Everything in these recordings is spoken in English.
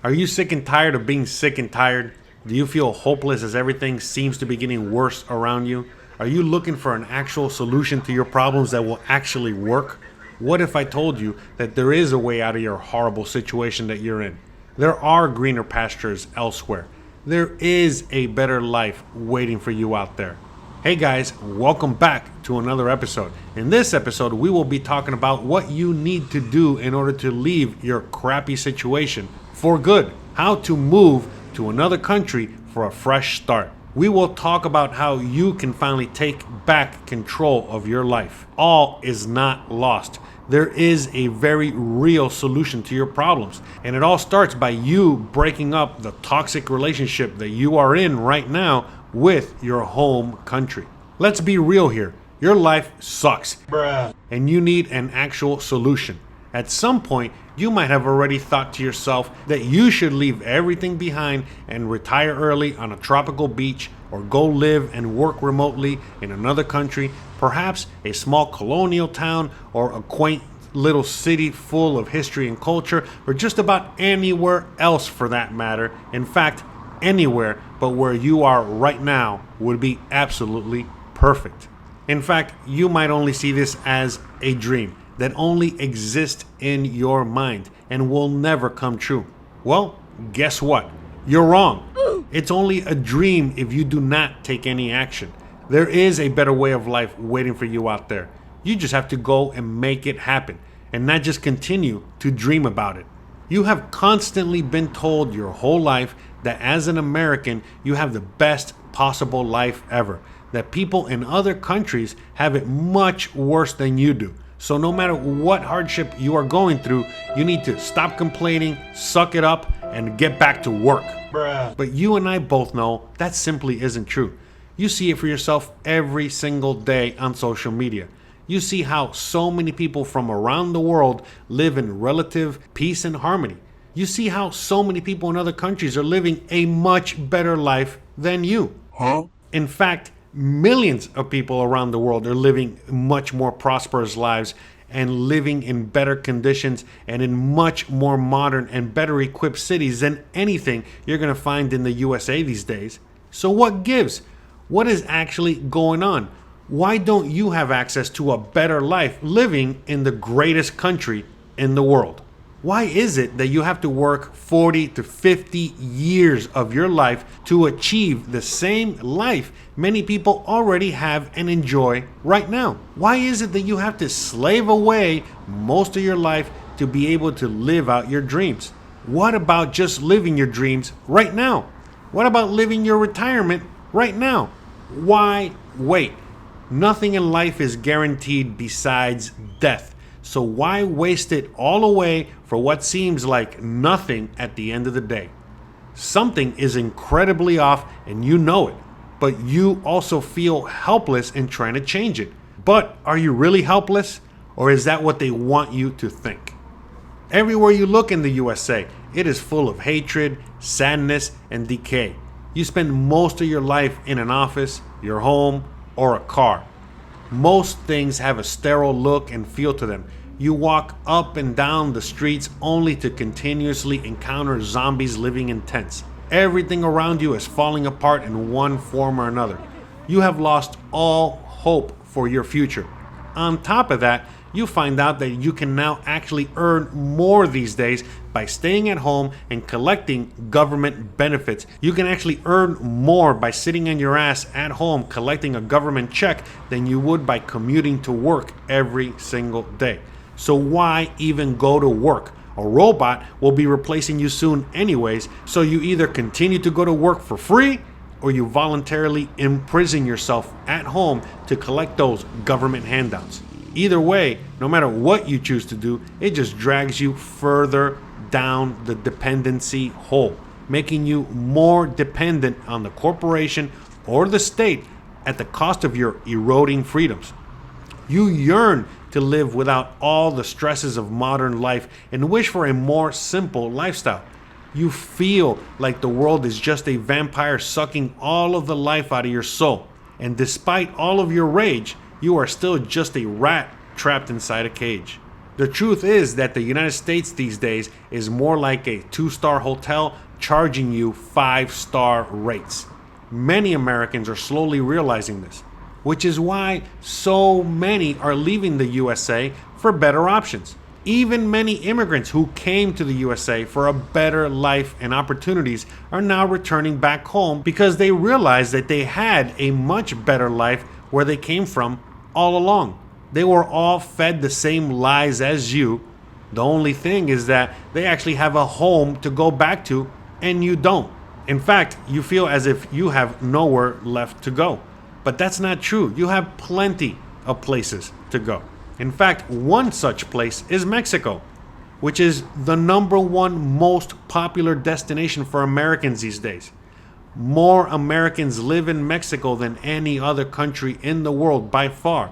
Are you sick and tired of being sick and tired? Do you feel hopeless as everything seems to be getting worse around you? Are you looking for an actual solution to your problems that will actually work? What if I told you that there is a way out of your horrible situation that you're in? There are greener pastures elsewhere. There is a better life waiting for you out there. Hey guys, welcome back to another episode. In this episode, we will be talking about what you need to do in order to leave your crappy situation for good. How to move to another country for a fresh start. We will talk about how you can finally take back control of your life. All is not lost. There is a very real solution to your problems. And it all starts by you breaking up the toxic relationship that you are in right now with your home country. Let's be real here. Your life sucks. Bruh. And you need an actual solution. At some point, you might have already thought to yourself that you should leave everything behind and retire early on a tropical beach, or go live and work remotely in another country, perhaps a small colonial town or a quaint little city full of history and culture, or just about anywhere else for that matter. In fact, anywhere but where you are right now would be absolutely perfect. In fact, you might only see this as a dream that only exists in your mind and will never come true. Well, guess what? You're wrong. It's only a dream if you do not take any action. There is a better way of life waiting for you out there. You just have to go and make it happen and not just continue to dream about it. You have constantly been told your whole life that as an American, you have the best possible life ever, that people in other countries have it much worse than you do. So no matter what hardship you are going through, you need to stop complaining, suck it up, and get back to work. Bruh. But you and I both know that simply isn't true. You see it for yourself every single day on social media. You see how so many people from around the world live in relative peace and harmony. You see how so many people in other countries are living a much better life than you. In fact, millions of people around the world are living much more prosperous lives and living in better conditions and in much more modern and better equipped cities than anything you're going to find in the USA these days. So what gives? What is actually going on? Why don't you have access to a better life living in the greatest country in the world? Why is it that you have to work 40 to 50 years of your life to achieve the same life many people already have and enjoy right now? Why is it that you have to slave away most of your life to be able to live out your dreams? What about just living your dreams right now? What about living your retirement right now? Why wait? Nothing in life is guaranteed besides death. So why waste it all away for what seems like nothing at the end of the day? Something is incredibly off and you know it, but you also feel helpless in trying to change it. But are you really helpless, or is that what they want you to think? Everywhere you look in the USA, it is full of hatred, sadness, and decay. You spend most of your life in an office, your home, or a car. Most things have a sterile look and feel to them. You walk up and down the streets only to continuously encounter zombies living in tents. Everything around you is falling apart in one form or another. You have lost all hope for your future. On top of that, you find out that you can now actually earn more these days by staying at home and collecting government benefits. You can actually earn more by sitting on your ass at home collecting a government check than you would by commuting to work every single day. So why even go to work? A robot will be replacing you soon anyways, so you either continue to go to work for free or you voluntarily imprison yourself at home to collect those government handouts. Either way, no matter what you choose to do, it just drags you further down the dependency hole, making you more dependent on the corporation or the state at the cost of your eroding freedoms. You yearn to live without all the stresses of modern life and wish for a more simple lifestyle. You feel like the world is just a vampire sucking all of the life out of your soul. And despite all of your rage, you are still just a rat trapped inside a cage. The truth is that the United States these days is more like a 2-star hotel charging you 5-star rates. Many Americans are slowly realizing this, which is why so many are leaving the USA for better options. Even many immigrants who came to the USA for a better life and opportunities are now returning back home because they realize that they had a much better life where they came from all along. They were all fed the same lies as you. The only thing is that they actually have a home to go back to and you don't. In fact, you feel as if you have nowhere left to go. But that's not true. You have plenty of places to go. In fact, one such place is Mexico, which is the #1 most popular destination for Americans these days. More Americans live in Mexico than any other country in the world by far.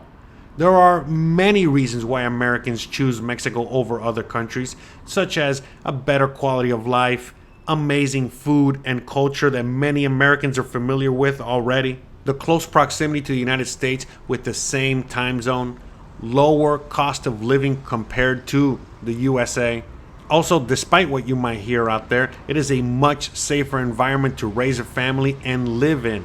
There are many reasons why Americans choose Mexico over other countries, such as a better quality of life, amazing food and culture that many Americans are familiar with already, the close proximity to the United States with the same time zone, lower cost of living compared to the USA. Also, despite what you might hear out there, it is a much safer environment to raise a family and live in.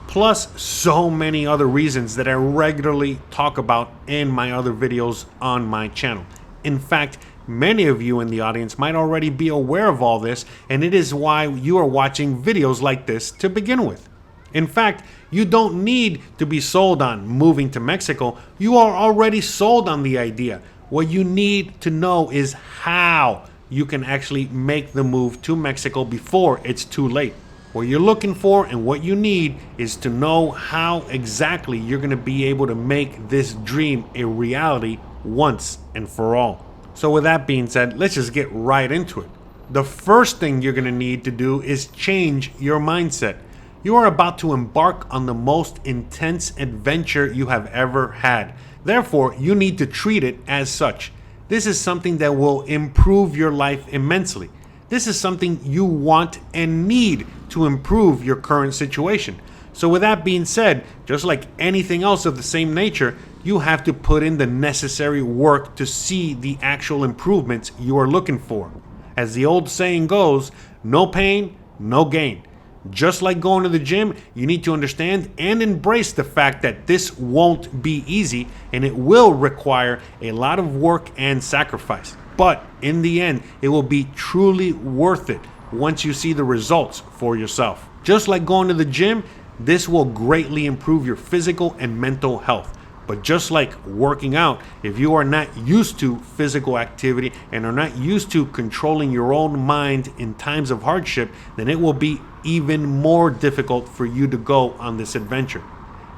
Plus, so many other reasons that I regularly talk about in my other videos on my channel. In fact, many of you in the audience might already be aware of all this, and it is why you are watching videos like this to begin with. In fact, you don't need to be sold on moving to Mexico. You are already sold on the idea. What you need to know is how you can actually make the move to Mexico before it's too late. What you're looking for and what you need is to know how exactly you're going to be able to make this dream a reality once and for all. So with that being said, let's just get right into it. The first thing you're going to need to do is change your mindset. You are about to embark on the most intense adventure you have ever had. Therefore, you need to treat it as such. This is something that will improve your life immensely. This is something you want and need to improve your current situation. So with that being said, just like anything else of the same nature, you have to put in the necessary work to see the actual improvements you are looking for. As the old saying goes, no pain, no gain. Just like going to the gym, you need to understand and embrace the fact that this won't be easy and it will require a lot of work and sacrifice. But in the end, it will be truly worth it once you see the results for yourself. Just like going to the gym, this will greatly improve your physical and mental health. But just like working out, if you are not used to physical activity and are not used to controlling your own mind in times of hardship, then it will be even more difficult for you to go on this adventure.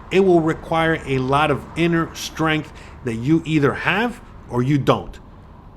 It will require a lot of inner strength that you either have or you don't.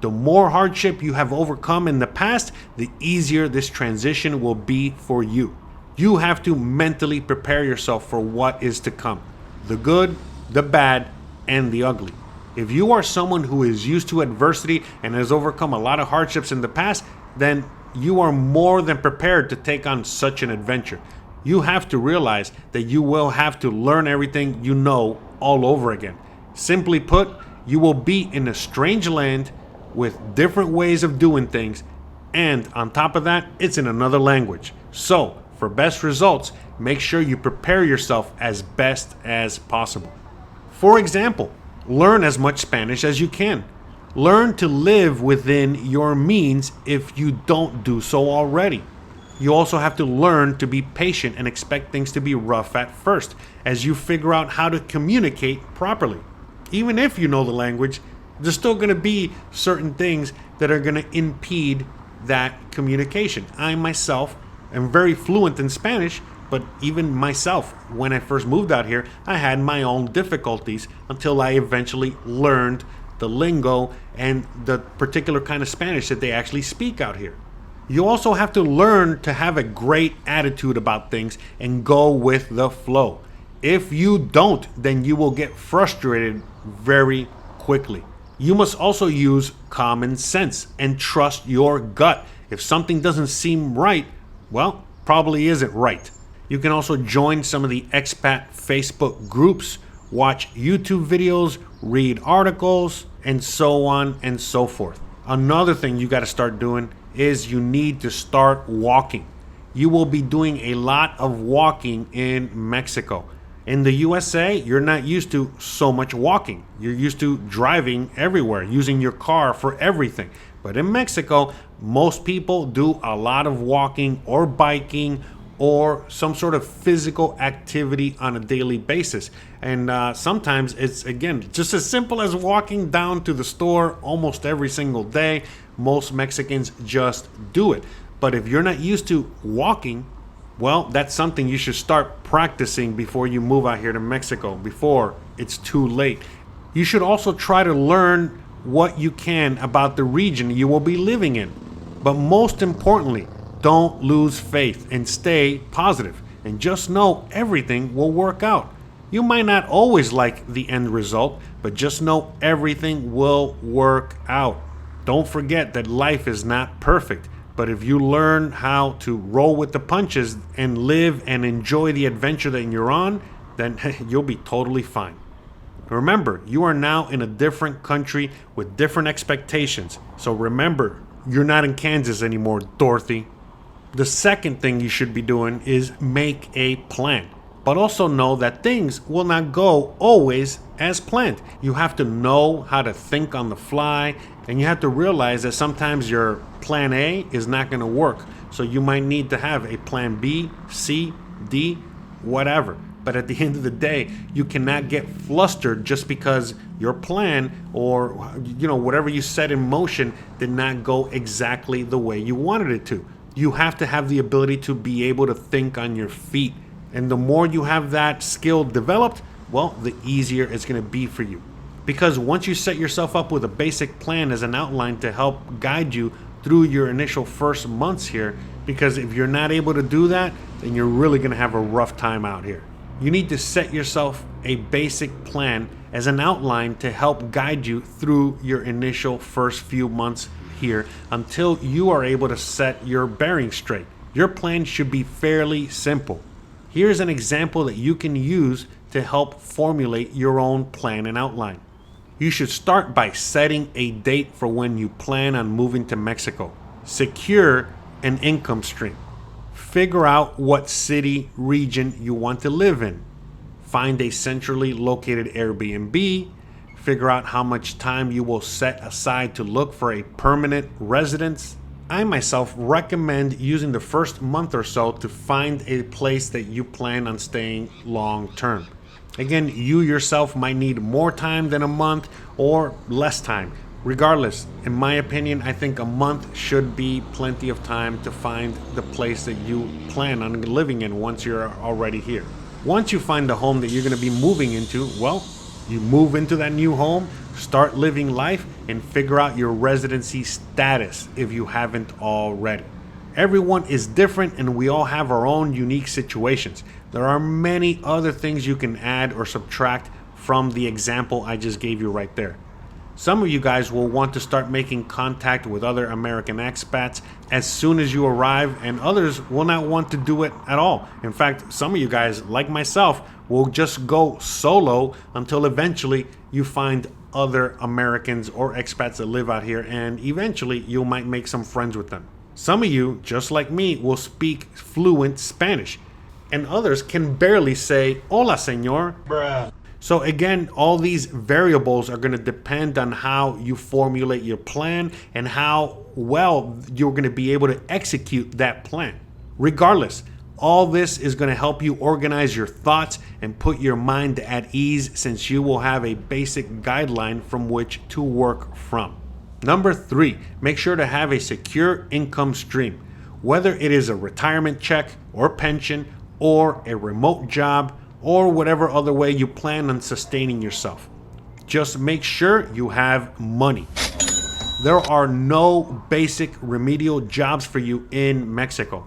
The more hardship you have overcome in the past, the easier this transition will be for you. You have to mentally prepare yourself for what is to come. The good, the bad, and the ugly. If you are someone who is used to adversity and has overcome a lot of hardships in the past, then you are more than prepared to take on such an adventure. You have to realize that you will have to learn everything you know all over again. Simply put, you will be in a strange land with different ways of doing things, and on top of that, it's in another language. So, for best results, make sure you prepare yourself as best as possible. For example, learn as much Spanish as you can. Learn to live within your means if you don't do so already. You also have to learn to be patient and expect things to be rough at first as you figure out how to communicate properly. Even if you know the language, there's still going to be certain things that are going to impede that communication. I myself am very fluent in Spanish, but even myself, when I first moved out here, I had my own difficulties until I eventually learned the lingo and the particular kind of Spanish that they actually speak out here. You also have to learn to have a great attitude about things and go with the flow. If you don't, then you will get frustrated very quickly. You must also use common sense and trust your gut. If something doesn't seem right, well, probably isn't right. You can also join some of the expat Facebook groups, watch YouTube videos, read articles, and so on and so forth. Another thing you got to start doing is you need to start walking. You will be doing a lot of walking in Mexico. In the USA, you're not used to so much walking. You're used to driving everywhere, using your car for everything. But in Mexico, most people do a lot of walking or biking or some sort of physical activity on a daily basis. And sometimes it's, again, just as simple as walking down to the store almost every single day. Most Mexicans just do it. But if you're not used to walking, well, that's something you should start practicing before you move out here to Mexico, before it's too late. You should also try to learn what you can about the region you will be living in. But most importantly, don't lose faith and stay positive. And just know everything will work out. You might not always like the end result, but just know everything will work out. Don't forget that life is not perfect. But if you learn how to roll with the punches and live and enjoy the adventure that you're on, then you'll be totally fine. Remember, you are now in a different country with different expectations. So remember, you're not in Kansas anymore, Dorothy. The second thing you should be doing is make a plan. But also know that things will not go always as planned. You have to know how to think on the fly, and you have to realize that sometimes your plan A is not going to work. So you might need to have a plan B, C, D, whatever. But at the end of the day, you cannot get flustered just because your plan or whatever you set in motion did not go exactly the way you wanted it to. You have to have the ability to be able to think on your feet. And the more you have that skill developed, well, the easier it's going to be for you. Because once you set yourself up with a basic plan as an outline to help guide you through your initial first months here, because if you're not able to do that, then you're really going to have a rough time out here. You need to set yourself a basic plan as an outline to help guide you through your initial first few months here until you are able to set your bearings straight. Your plan should be fairly simple. Here's an example that you can use to help formulate your own plan and outline. You should start by setting a date for when you plan on moving to Mexico. Secure an income stream. Figure out what city, region you want to live in. Find a centrally located Airbnb. Figure out how much time you will set aside to look for a permanent residence. I myself recommend using the first month or so to find a place that you plan on staying long term. Again, you yourself might need more time than a month or less time. Regardless, in my opinion, I think a month should be plenty of time to find the place that you plan on living in once you're already here. Once you find the home that you're going to be moving into, well, you move into that new home, start living life, and figure out your residency status if you haven't already. Everyone is different and we all have our own unique situations. There are many other things you can add or subtract from the example I just gave you right there. Some of you guys will want to start making contact with other American expats as soon as you arrive, and others will not want to do it at all. In fact, some of you guys, like myself, will just go solo until eventually you find other Americans or expats that live out here, and eventually you might make some friends with them. Some of you, just like me, will speak fluent Spanish, and others can barely say, "Hola, señor." Bruh. So again, all these variables are going to depend on how you formulate your plan and how well you're going to be able to execute that plan. Regardless, all this is going to help you organize your thoughts and put your mind at ease, since you will have a basic guideline from which to work from. Number 3, make sure to have a secure income stream, whether it is a retirement check or pension or a remote job or whatever other way you plan on sustaining yourself. Just make sure you have money. There are no basic remedial jobs for you in Mexico.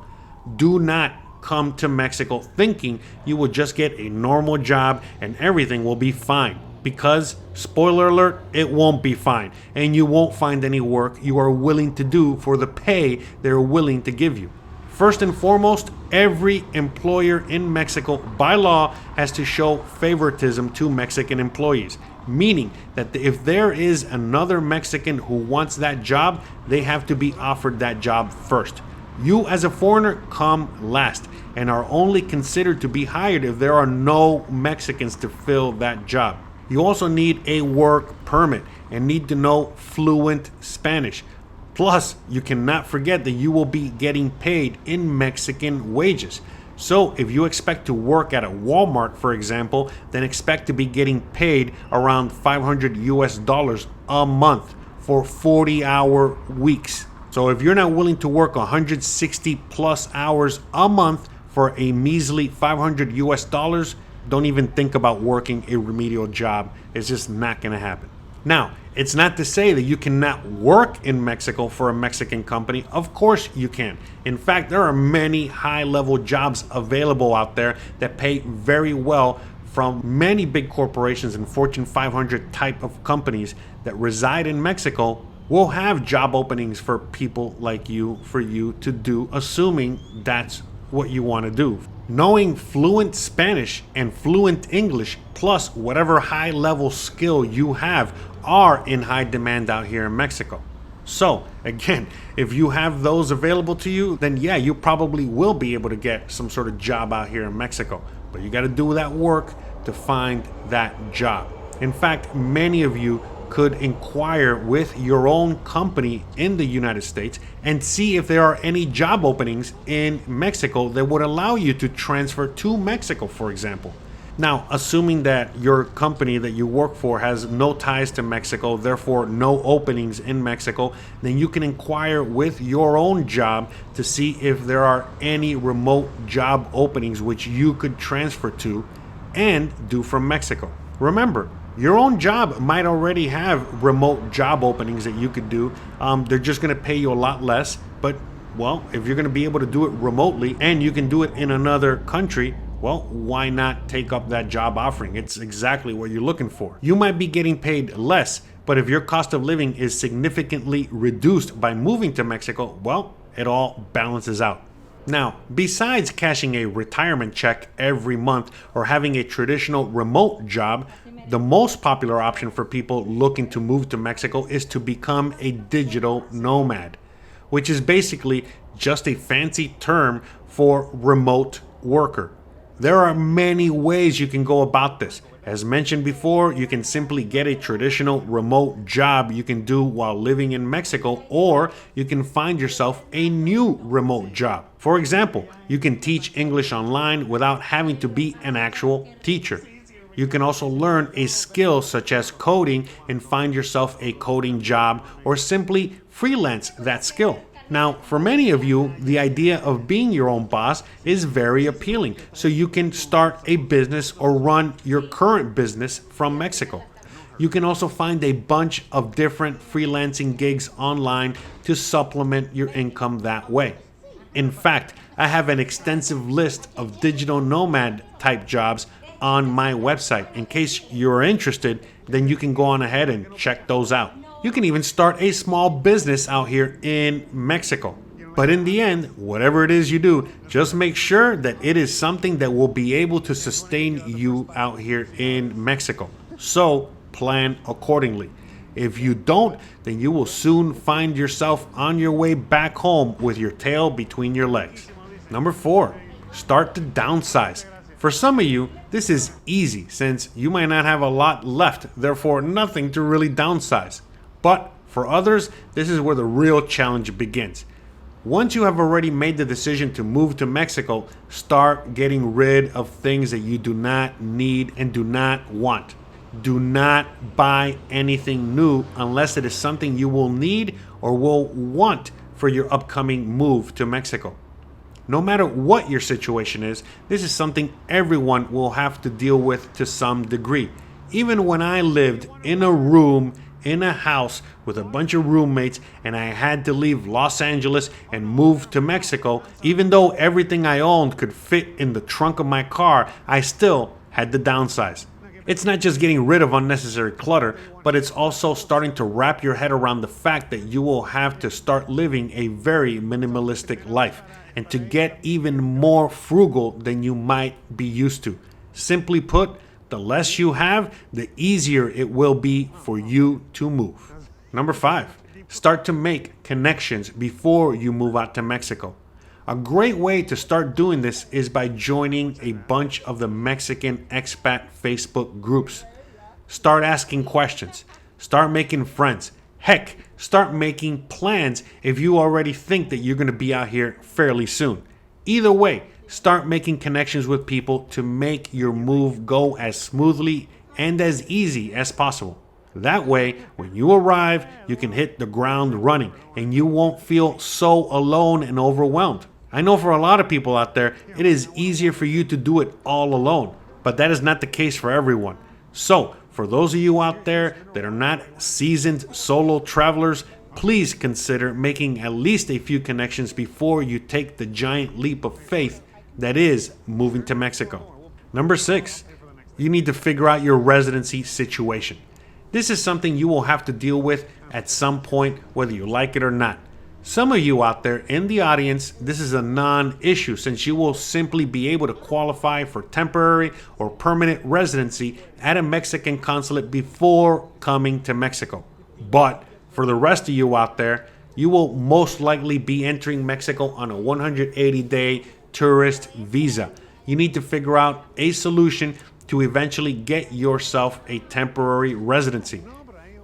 Do not come to Mexico thinking you will just get a normal job and everything will be fine. Because, spoiler alert, it won't be fine. And you won't find any work you are willing to do for the pay they're willing to give you. First and foremost, every employer in Mexico by law has to show favoritism to Mexican employees, meaning that if there is another Mexican who wants that job, they have to be offered that job first. You as a foreigner come last and are only considered to be hired if there are no Mexicans to fill that job. You also need a work permit and need to know fluent Spanish. Plus, you cannot forget that you will be getting paid in Mexican wages. So if you expect to work at a Walmart, for example, then expect to be getting paid around $500 a month for 40-hour weeks. So if you're not willing to work 160 plus hours a month for a measly $500, don't even think about working a remedial job. It's just not going to happen. Now, it's not to say that you cannot work in Mexico for a Mexican company. Of course you can. In fact, there are many high-level jobs available out there that pay very well from many big corporations and Fortune 500 type of companies that reside in Mexico. Will have job openings for people like you, for you to do, assuming that's what you want to do. Knowing fluent Spanish and fluent English, plus whatever high-level skill you have, are in high demand out here in Mexico. So again, if you have those available to you, then yeah, you probably will be able to get some sort of job out here in Mexico. But you got to do that work to find that job. In fact, many of you could inquire with your own company in the United States and see if there are any job openings in Mexico that would allow you to transfer to Mexico, for example. Now, assuming that your company that you work for has no ties to Mexico, therefore no openings in Mexico, then you can inquire with your own job to see if there are any remote job openings which you could transfer to and do from Mexico. Remember, your own job might already have remote job openings that you could do. They're just going to pay you a lot less. But, well, if you're going to be able to do it remotely and you can do it in another country, well, why not take up that job offering? It's exactly what you're looking for. You might be getting paid less, but if your cost of living is significantly reduced by moving to Mexico, well, it all balances out. Now, besides cashing a retirement check every month or having a traditional remote job, the most popular option for people looking to move to Mexico is to become a digital nomad, which is basically just a fancy term for remote worker. There are many ways you can go about this. As mentioned before, you can simply get a traditional remote job you can do while living in Mexico, or you can find yourself a new remote job. For example, you can teach English online without having to be an actual teacher. You can also learn a skill such as coding and find yourself a coding job, or simply freelance that skill. Now, for many of you, the idea of being your own boss is very appealing, so you can start a business or run your current business from Mexico. You can also find a bunch of different freelancing gigs online to supplement your income that way. In fact, I have an extensive list of digital nomad type jobs on my website. In case you're interested, then you can go on ahead and check those out. You can even start a small business out here in Mexico. But in the end, whatever it is you do, just make sure that it is something that will be able to sustain you out here in Mexico. So plan accordingly. If you don't, then you will soon find yourself on your way back home with your tail between your legs. Number 4, start to downsize. For some of you, this is easy since you might not have a lot left, therefore nothing to really downsize. But for others, this is where the real challenge begins. Once you have already made the decision to move to Mexico, start getting rid of things that you do not need and do not want. Do not buy anything new unless it is something you will need or will want for your upcoming move to Mexico. No matter what your situation is, this is something everyone will have to deal with to some degree. Even when I lived in a room in a house with a bunch of roommates and I had to leave Los Angeles and move to Mexico, even though everything I owned could fit in the trunk of my car, I still had to downsize. It's not just getting rid of unnecessary clutter, but it's also starting to wrap your head around the fact that you will have to start living a very minimalistic life and to get even more frugal than you might be used to. Simply put, The less you have, the easier it will be for you to move. Number 5, start to make connections before you move out to Mexico. A great way to start doing this is by joining a bunch of the Mexican expat Facebook groups. Start asking questions. Start making friends. Heck, start making plans if you already think that you're going to be out here fairly soon. Either way, start making connections with people to make your move go as smoothly and as easy as possible. That way, when you arrive, you can hit the ground running and you won't feel so alone and overwhelmed. I know for a lot of people out there, it is easier for you to do it all alone, but that is not the case for everyone. So, for those of you out there that are not seasoned solo travelers, please consider making at least a few connections before you take the giant leap of faith that is moving to Mexico. Number 6, you need to figure out your residency situation. This is something you will have to deal with at some point, whether you like it or not. Some of you out there in the audience, this is a non-issue since you will simply be able to qualify for temporary or permanent residency at a Mexican consulate before coming to Mexico. But for the rest of you out there, you will most likely be entering Mexico on a 180-day tourist visa. You need to figure out a solution to eventually get yourself a temporary residency.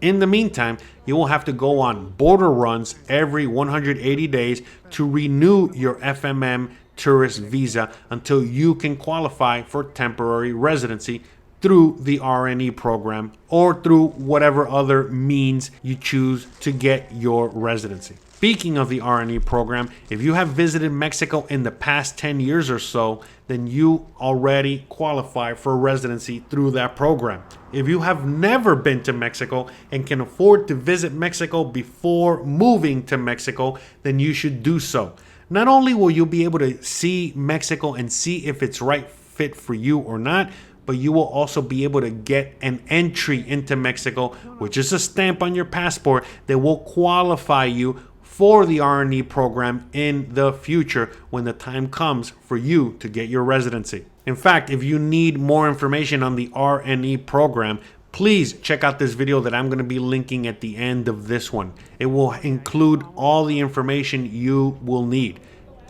In the meantime, you will have to go on border runs every 180 days to renew your FMM tourist visa until you can qualify for temporary residency through the RNE program or through whatever other means you choose to get your residency. Speaking of the RNE program, if you have visited Mexico in the past 10 years or so, then you already qualify for residency through that program. If you have never been to Mexico and can afford to visit Mexico before moving to Mexico, then you should do so. Not only will you be able to see Mexico and see if it's right fit for you or not, but you will also be able to get an entry into Mexico, which is a stamp on your passport that will qualify you for the RNE program in the future when the time comes for you to get your residency. In fact, if you need more information on the RNE program, please check out this video that I'm going to be linking at the end of this one. It will include all the information you will need.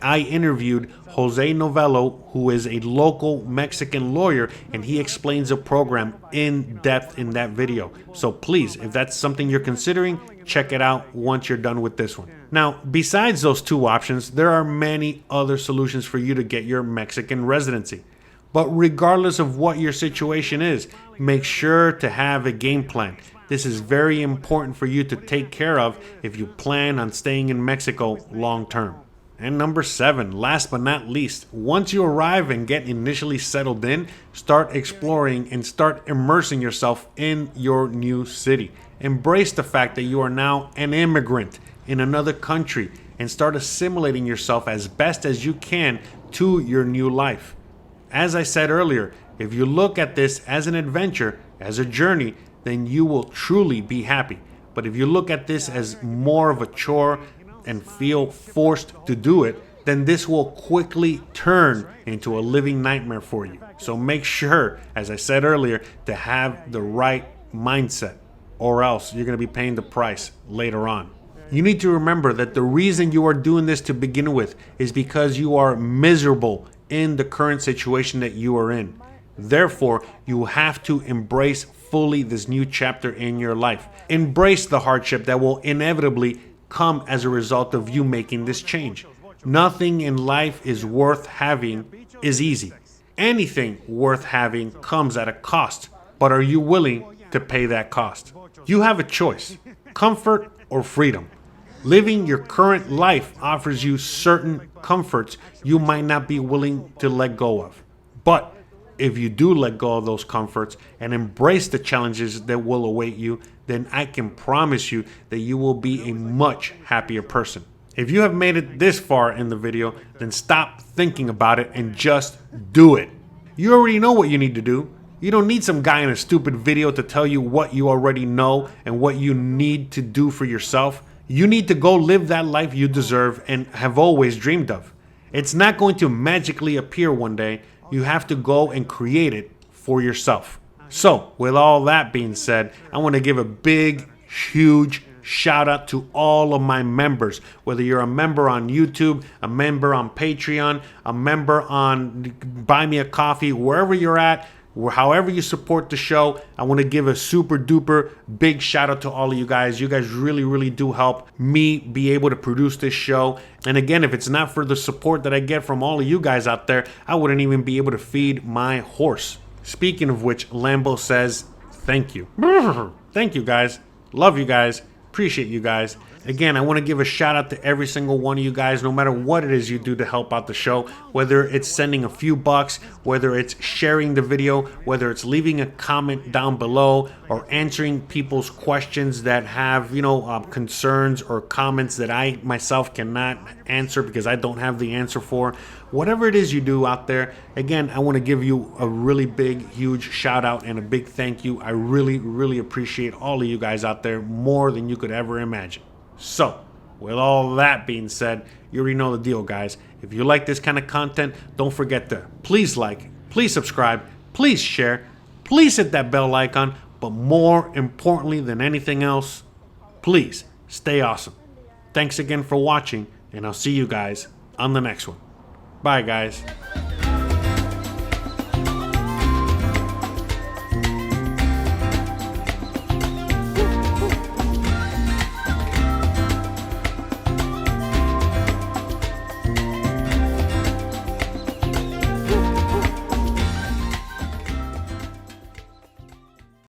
I interviewed Jose Novello, who is a local Mexican lawyer, and he explains the program in depth in that video. So please, if that's something you're considering, check it out once you're done with this one. Now, besides those two options, there are many other solutions for you to get your Mexican residency. But regardless of what your situation is, make sure to have a game plan. This is very important for you to take care of if you plan on staying in Mexico long term. And number 7, last but not least, once you arrive and get initially settled in, start exploring and start immersing yourself in your new city. Embrace the fact that you are now an immigrant in another country and start assimilating yourself as best as you can to your new life. As I said earlier, if you look at this as an adventure, as a journey, then you will truly be happy. But if you look at this as more of a chore and feel forced to do it, then this will quickly turn into a living nightmare for you. So make sure, as I said earlier, to have the right mindset, or else you're going to be paying the price later on. You need to remember that the reason you are doing this to begin with is because you are miserable in the current situation that you are in. Therefore, you have to embrace fully this new chapter in your life. Embrace the hardship that will inevitably come as a result of you making this change. Nothing in life is worth having is easy. Anything worth having comes at a cost, but are you willing to pay that cost? You have a choice, comfort or freedom. Living your current life offers you certain comforts you might not be willing to let go of. But if you do let go of those comforts and embrace the challenges that will await you, then I can promise you that you will be a much happier person. If you have made it this far in the video, then stop thinking about it and just do it. You already know what you need to do. You don't need some guy in a stupid video to tell you what you already know and what you need to do for yourself. You need to go live that life you deserve and have always dreamed of. It's not going to magically appear one day. You have to go and create it for yourself. So, with all that being said, I want to give a big, huge shout out to all of my members. Whether you're a member on YouTube, a member on Patreon, a member on Buy Me a Coffee, wherever you're at, however you support the show, I want to give a super duper big shout out to all of you guys. You guys really do help me be able to produce this show. And again, if it's not for the support that I get from all of you guys out there, I wouldn't even be able to feed my horse. Speaking of which, Lambo says, thank you. Thank you guys. Love you guys. Appreciate you guys. Again, I want to give a shout out to every single one of you guys, no matter what it is you do to help out the show, whether it's sending a few bucks, whether it's sharing the video, whether it's leaving a comment down below, or answering people's questions that have, concerns or comments that I myself cannot answer because I don't have the answer for. Whatever it is you do out there, again, I want to give you a really big, huge shout out and a big thank you. I really appreciate all of you guys out there more than you could ever imagine. So, with all that being said, you already know the deal, guys. If you like this kind of content, don't forget to please like, please subscribe, please share, please hit that bell icon, but more importantly than anything else, please stay awesome. Thanks again for watching, and I'll see you guys on the next one. Bye, guys.